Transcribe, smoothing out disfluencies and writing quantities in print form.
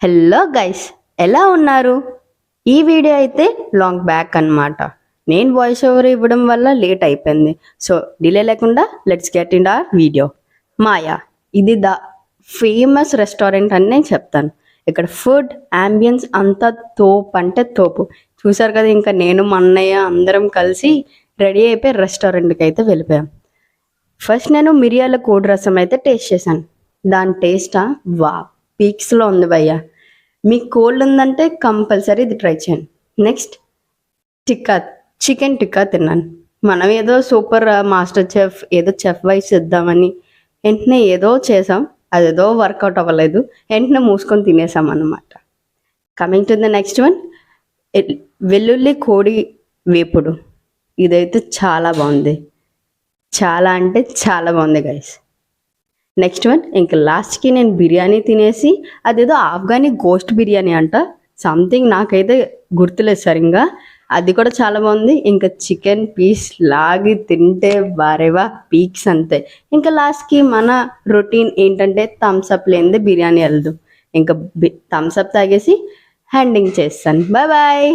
Hello guys, ఎలా ఉన్నారు? ఈ వీడియో అయితే లాంగ్ బ్యాక్ అన్నమాట. నేను వాయిస్ ఓవర్ ఇవ్వడం వల్ల లేట్ అయిపోయింది. సో డిలే లేకుండా let's get in our video. Maya, ఇది ద ఫేమస్ రెస్టారెంట్ అని నేను చెప్తాను. ఇక్కడ ఫుడ్ అంబియన్స్ అంతా తోపు అంటే తోపు. చూసారు కదా, ఇంకా నేను మా అన్నయ్య అందరం కలిసి రెడీ అయిపోయి రెస్టారెంట్కి అయితే వెళ్ళిపోయాం. ఫస్ట్ నేను మిరియాల కోడి రసం అయితే టేస్ట్ చేశాను. దాని టేస్టా వా పీక్స్లో ఉంది భయ్య. మీకు కోల్డ్ ఉందంటే కంపల్సరీ ఇది ట్రై చేయండి. నెక్స్ట్ చికెన్ టిక్కా తిన్నాను. మనం ఏదో సూపర్ మాస్టర్ చెఫ్, ఏదో చెఫ్ వైస్ ఇద్దామని వెంటనే ఏదో చేసాం, అదేదో వర్కౌట్ అవ్వలేదు, వెంటనే మూసుకొని తినేసాం అన్నమాట. Coming to the next one, వెల్లుల్లి కోడి వేపుడు. ఇదైతే చాలా బాగుంది, చాలా అంటే చాలా బాగుంది గైస్. నెక్స్ట్ వన్, ఇంకా లాస్ట్కి నేను బిర్యానీ తినేసి, అదేదో ఆఫ్ఘనీ గోస్ట్ బిర్యానీ అంట, సంథింగ్ నాకైతే గుర్తులేదు సరిగ్గా, అది కూడా చాలా బాగుంది. ఇంకా చికెన్ పీస్ లాగి తింటే వారేవా పీక్స్ అంతే. ఇంకా లాస్ట్కి మన రొటీన్ ఏంటంటే థమ్స్అప్ లేనిదే బిర్యానీ వెళ్ళదు. ఇంకా థమ్స్అప్ తాగేసి హ్యాండింగ్ చేస్తాను. Bye bye.